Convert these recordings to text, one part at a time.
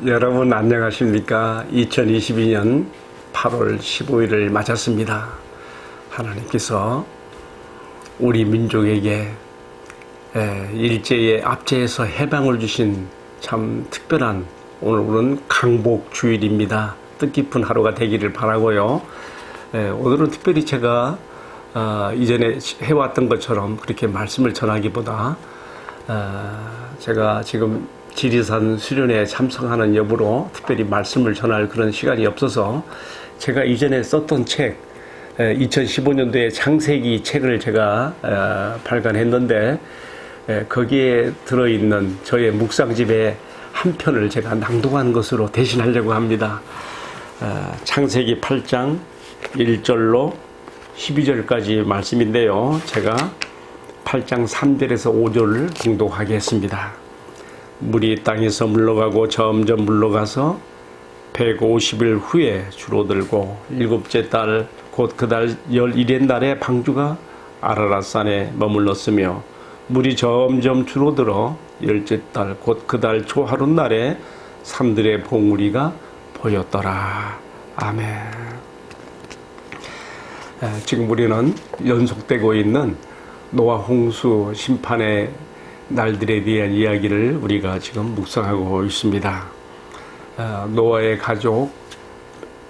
여러분 안녕하십니까? 2022년 8월 15일을 맞았습니다. 하나님께서 우리 민족에게 일제의 압제에서 해방을 주신 참 특별한 오늘은 강복주일입니다. 뜻깊은 하루가 되기를 바라고요. 오늘은 특별히 제가 이전에 해왔던 것처럼 그렇게 말씀을 전하기보다 제가 지금 지리산 수련회에 참석하는 여부로 특별히 말씀을 전할 그런 시간이 없어서 제가 이전에 썼던 책 2015년도에 창세기 책을 제가 발간했는데 거기에 들어있는 저의 묵상집의 한 편을 제가 낭독한 것으로 대신하려고 합니다. 창세기 8장 1절로 12절까지 말씀인데요. 제가 8장 3절에서 5절을 봉독하겠습니다. 물이 땅에서 물러가고 점점 물러가서 150일 후에 줄어들고 일곱째 달 곧 그 달 11의 날에 방주가 아라랏산에 머물렀으며 물이 점점 줄어들어 열째 달 곧 그 달 초하룻날에 산들의 봉우리가 보였더라. 아멘. 지금 우리는 연속되고 있는 노아 홍수 심판의 날들에 대한 이야기를 우리가 지금 묵상하고 있습니다. 노아의 가족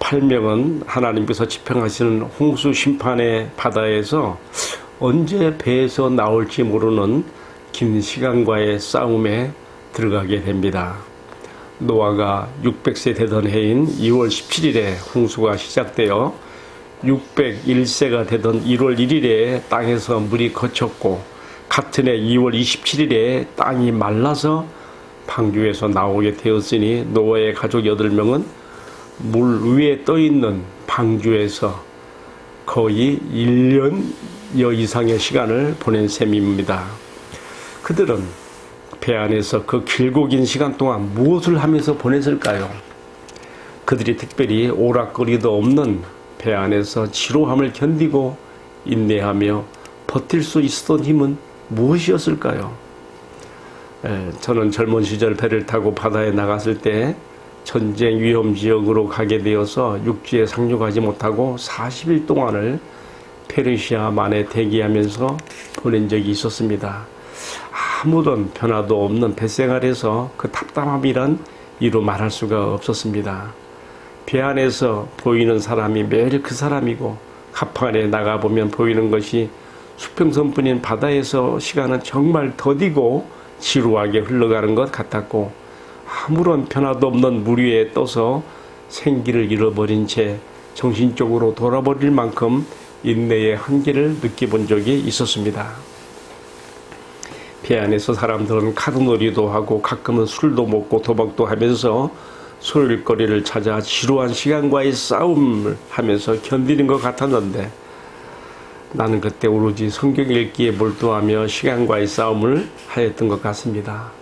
8명은 하나님께서 집행하시는 홍수 심판의 바다에서 언제 배에서 나올지 모르는 긴 시간과의 싸움에 들어가게 됩니다. 노아가 600세 되던 해인 2월 17일에 홍수가 시작되어 601세가 되던 1월 1일에 땅에서 물이 거쳤고 같은 해 2월 27일에 땅이 말라서 방주에서 나오게 되었으니 노아의 가족 8명은 물 위에 떠있는 방주에서 거의 1년여 이상의 시간을 보낸 셈입니다. 그들은 배 안에서 그 길고 긴 시간 동안 무엇을 하면서 보냈을까요? 그들이 특별히 오락거리도 없는 배 안에서 지루함을 견디고 인내하며 버틸 수 있었던 힘은 무엇이었을까요? 저는 젊은 시절 배를 타고 바다에 나갔을 때 전쟁 위험 지역으로 가게 되어서 육지에 상륙하지 못하고 40일 동안을 페르시아만에 대기하면서 보낸 적이 있었습니다. 아무런 변화도 없는 뱃생활에서 그 답답함이란 이루 말할 수가 없었습니다. 배 안에서 보이는 사람이 매일 그 사람이고 갑판에 나가보면 보이는 것이 수평선뿐인 바다에서 시간은 정말 더디고 지루하게 흘러가는 것 같았고 아무런 변화도 없는 물 위에 떠서 생기를 잃어버린 채 정신적으로 돌아버릴 만큼 인내의 한계를 느껴본 적이 있었습니다. 배 안에서 사람들은 카드놀이도 하고 가끔은 술도 먹고 도박도 하면서 소일거리를 찾아 지루한 시간과의 싸움을 하면서 견디는 것 같았는데 나는 그때 오로지 성경 읽기에 몰두하며 시간과의 싸움을 하였던 것 같습니다.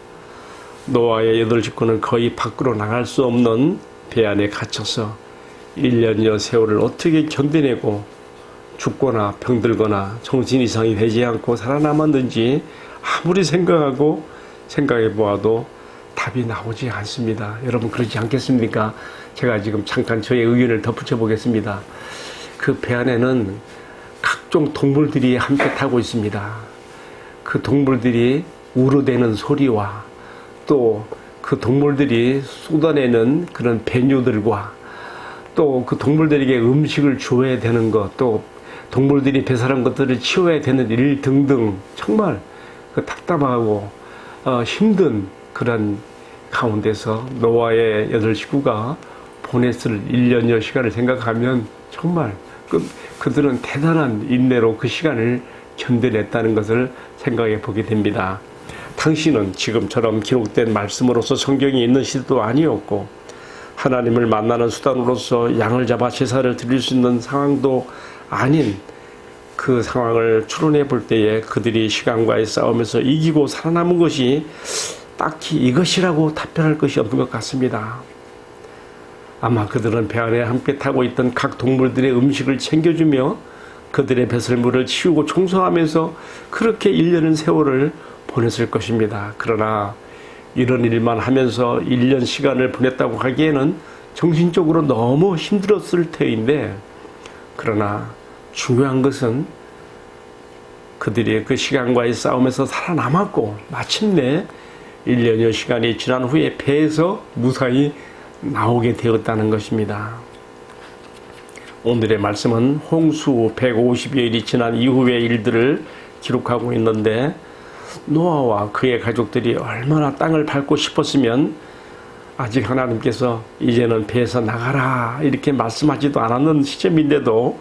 노아의 8식구는 거의 밖으로 나갈 수 없는 배 안에 갇혀서 1년여 세월을 어떻게 견뎌내고 죽거나 병들거나 정신 이상이 되지 않고 살아남았는지 아무리 생각해 보아도 답이 나오지 않습니다. 여러분 그렇지 않겠습니까? 제가 지금 잠깐 저의 의견을 덧붙여 보겠습니다. 그 배 안에는 각종 동물들이 함께 타고 있습니다. 그 동물들이 우르대는 소리와 또 그 동물들이 쏟아내는 그런 배뇨들과 또 그 동물들에게 음식을 줘야 되는 것, 또 동물들이 배설한 것들을 치워야 되는 일 등등 정말 그 답답하고 힘든 그런 가운데서 노아의 8식구가 보냈을 1년여 시간을 생각하면 정말 그들은 대단한 인내로 그 시간을 견뎌냈다는 것을 생각해 보게 됩니다. 당신은 지금처럼 기록된 말씀으로서 성경이 있는 시대도 아니었고 하나님을 만나는 수단으로서 양을 잡아 제사를 드릴 수 있는 상황도 아닌 그 상황을 추론해 볼 때에 그들이 시간과의 싸움에서 이기고 살아남은 것이 딱히 이것이라고 답변할 것이 없는 것 같습니다. 아마 그들은 배 안에 함께 타고 있던 각 동물들의 음식을 챙겨주며 그들의 배설물을 치우고 청소하면서 그렇게 1년의 세월을 보냈을 것입니다. 그러나 이런 일만 하면서 1년 시간을 보냈다고 하기에는 정신적으로 너무 힘들었을 터인데, 그러나 중요한 것은 그들이 그 시간과의 싸움에서 살아남았고 마침내 1년여 시간이 지난 후에 배에서 무사히 나오게 되었다는 것입니다. 오늘의 말씀은 홍수 150여일이 지난 이후의 일들을 기록하고 있는데, 노아와 그의 가족들이 얼마나 땅을 밟고 싶었으면 아직 하나님께서 이제는 배에서 나가라 이렇게 말씀하지도 않았는 시점인데도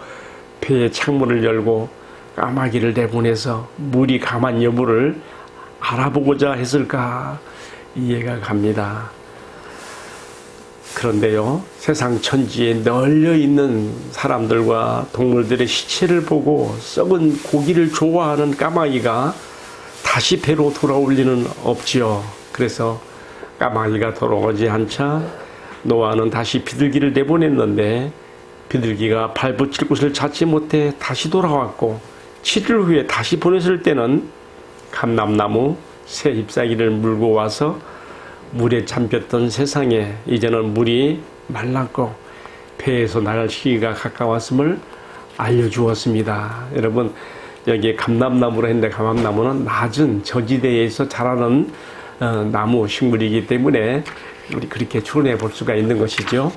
배의 창문을 열고 까마귀를 내보내서 물이 강한 여부를 알아보고자 했을까 이해가 갑니다. 그런데요, 세상 천지에 널려 있는 사람들과 동물들의 시체를 보고 썩은 고기를 좋아하는 까마귀가 다시 배로 돌아올 리는 없지요. 그래서 까마귀가 돌아오지 않자 노아는 다시 비둘기를 내보냈는데, 비둘기가 발붙일 곳을 찾지 못해 다시 돌아왔고 7일 후에 다시 보냈을 때는 감람나무 새 잎사귀를 물고 와서 물에 잠겼던 세상에 이제는 물이 말랐고 배에서 나갈 시기가 가까웠음을 알려주었습니다. 여러분, 여기에 감람나무로 했는데, 감람나무는 낮은 저지대에서 자라는 나무 식물이기 때문에 우리 그렇게 추론해 볼 수가 있는 것이죠.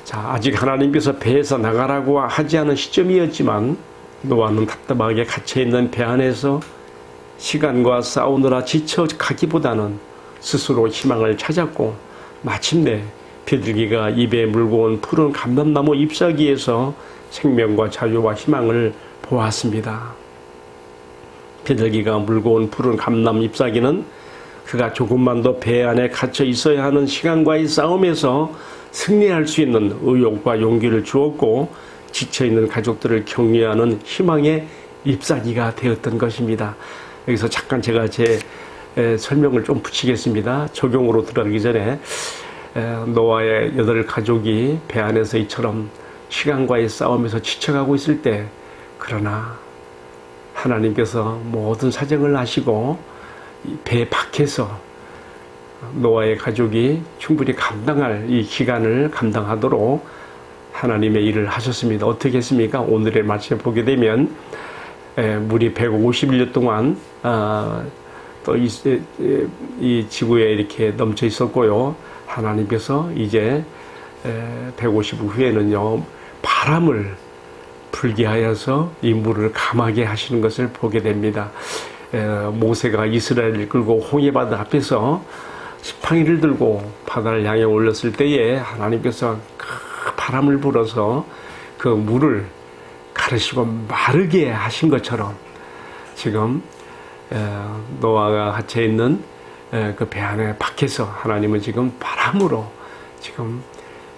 자, 아직 하나님께서 배에서 나가라고 하지 않은 시점이었지만 노아는 답답하게 갇혀있는 배 안에서 시간과 싸우느라 지쳐 가기보다는 스스로 희망을 찾았고 마침내 비둘기가 입에 물고 온 푸른 감람나무 잎사귀에서 생명과 자유와 희망을 보았습니다. 비둘기가 물고 온 푸른 감람 잎사귀는 그가 조금만 더 배 안에 갇혀 있어야 하는 시간과의 싸움에서 승리할 수 있는 의욕과 용기를 주었고, 지쳐있는 가족들을 격려하는 희망의 잎사귀가 되었던 것입니다. 여기서 잠깐 제가 제 설명을 좀 붙이겠습니다. 적용으로 들어가기 전에 노아의 8 가족이 배 안에서 이처럼 시간과의 싸움에서 지쳐가고 있을 때, 그러나 하나님께서 모든 사정을 아시고 배 밖에서 노아의 가족이 충분히 감당할 이 기간을 감당하도록 하나님의 일을 하셨습니다. 어떻게 했습니까? 오늘의 말씀에 보게 되면 물이 150일 동안 또 이 지구에 이렇게 넘쳐 있었고요. 하나님께서 이제 150일 후에는요, 바람을 불게 하여서 이 물을 감하게 하시는 것을 보게 됩니다. 모세가 이스라엘을 끌고 홍해바다 앞에서 지팡이를 들고 바다를 향해 올렸을 때에 하나님께서 그 바람을 불어서 그 물을 가르시고 마르게 하신 것처럼, 지금 노아가 갇혀 있는 그 배 안에 밖에서 하나님은 지금 바람으로 지금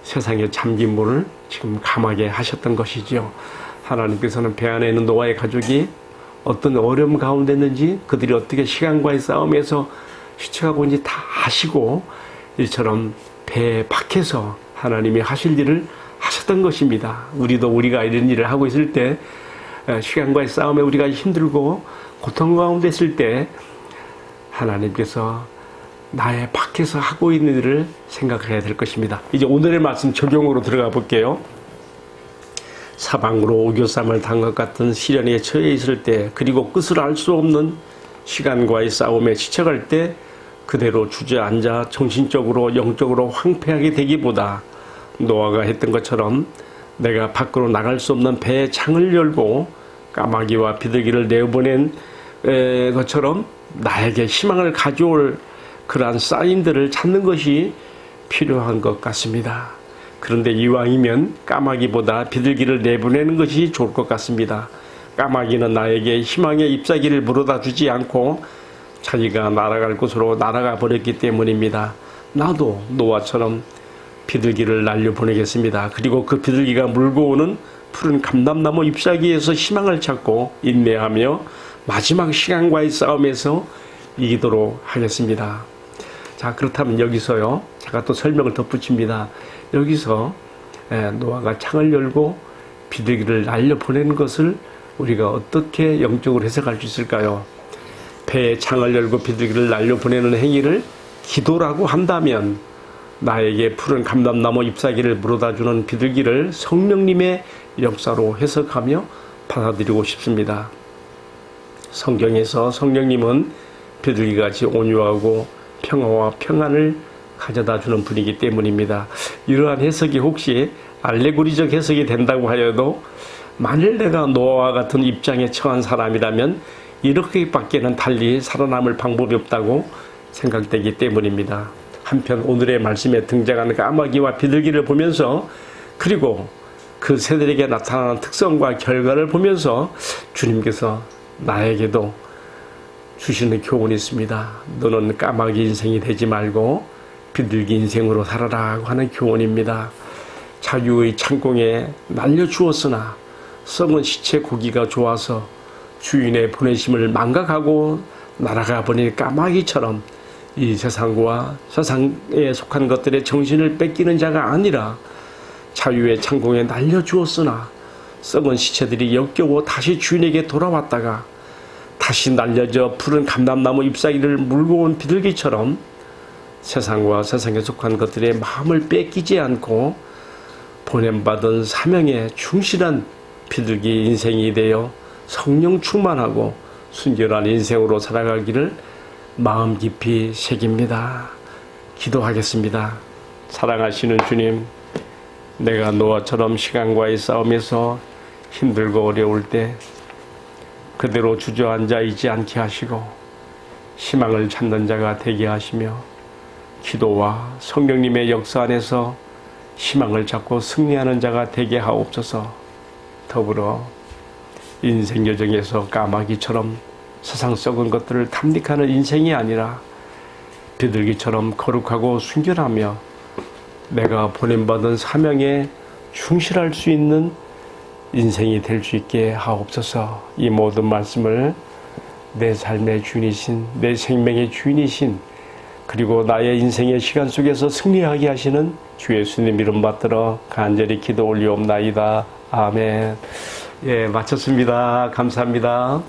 세상에 잠긴 물을 지금 감하게 하셨던 것이죠. 하나님께서는 배 안에 있는 노아의 가족이 어떤 어려움 가운데 있는지, 그들이 어떻게 시간과의 싸움에서 지쳐가고 있는지 다 아시고, 이처럼 배 밖에서 하나님이 하실 일을 하셨던 것입니다. 우리가 이런 일을 하고 있을 때, 시간과의 싸움에 우리가 힘들고 고통 가운데 있을 때 하나님께서 나의 밖에서 하고 있는 일을 생각해야 될 것입니다. 이제 오늘의 말씀 적용으로 들어가 볼게요. 사방으로 오교쌈을 단 것 같은 시련에 처해 있을 때, 그리고 끝을 알 수 없는 시간과의 싸움에 지쳐갈 때 그대로 주저앉아 정신적으로 영적으로 황폐하게 되기보다 노아가 했던 것처럼 내가 밖으로 나갈 수 없는 배의 창을 열고 까마귀와 비둘기를 내보낸 것처럼 나에게 희망을 가져올 그러한 사인들을 찾는 것이 필요한 것 같습니다. 그런데 이왕이면 까마귀보다 비둘기를 내보내는 것이 좋을 것 같습니다. 까마귀는 나에게 희망의 잎사귀를 물어다 주지 않고 자기가 날아갈 곳으로 날아가 버렸기 때문입니다. 나도 노아처럼 비둘기를 날려보내겠습니다. 그리고 그 비둘기가 물고 오는 푸른 감람나무 잎사귀에서 희망을 찾고 인내하며 마지막 시간과의 싸움에서 이기도록 하겠습니다. 자, 그렇다면 여기서요, 제가 또 설명을 덧붙입니다. 여기서 노아가 창을 열고 비둘기를 날려보내는 것을 우리가 어떻게 영적으로 해석할 수 있을까요? 배에 창을 열고 비둘기를 날려보내는 행위를 기도라고 한다면 나에게 푸른 감람나무 잎사귀를 물어다주는 비둘기를 성령님의 역사로 해석하며 받아들이고 싶습니다. 성경에서 성령님은 비둘기같이 온유하고 평화와 평안을 가져다주는 분이기 때문입니다. 이러한 해석이 혹시 알레고리적 해석이 된다고 하여도 만일 내가 노아와 같은 입장에 처한 사람이라면 이렇게밖에는 달리 살아남을 방법이 없다고 생각되기 때문입니다. 한편 오늘의 말씀에 등장하는 까마귀와 비둘기를 보면서 그리고 그 새들에게 나타나는 특성과 결과를 보면서 주님께서 나에게도 주시는 교훈이 있습니다. 너는 까마귀 인생이 되지 말고 비둘기 인생으로 살아라 하는 교훈입니다. 자유의 창공에 날려주었으나 썩은 시체 고기가 좋아서 주인의 보내심을 망각하고 날아가 버린 까마귀처럼 이 세상과 세상에 속한 것들의 정신을 뺏기는 자가 아니라 자유의 창공에 날려주었으나 썩은 시체들이 역겨워 다시 주인에게 돌아왔다가 다시 날려져 푸른 감람나무 잎사귀를 물고 온 비둘기처럼 세상과 세상에 속한 것들의 마음을 뺏기지 않고 보냄받은 사명에 충실한 비둘기 인생이 되어 성령 충만하고 순결한 인생으로 살아가기를 마음 깊이 새깁니다. 기도하겠습니다. 사랑하시는 주님, 내가 노아처럼 시간과의 싸움에서 힘들고 어려울 때 그대로 주저앉아 있지 않게 하시고 희망을 찾는 자가 되게 하시며 기도와 성령님의 역사 안에서 희망을 찾고 승리하는 자가 되게 하옵소서. 더불어 인생 여정에서 까마귀처럼 세상 썩은 것들을 탐닉하는 인생이 아니라 비둘기처럼 거룩하고 순결하며 내가 보냄받은 사명에 충실할 수 있는 인생이 될 수 있게 하옵소서. 이 모든 말씀을 내 삶의 주인이신, 내 생명의 주인이신, 그리고 나의 인생의 시간 속에서 승리하게 하시는 주 예수님 이름 받들어 간절히 기도 올리옵나이다. 아멘. 예, 마쳤습니다. 감사합니다.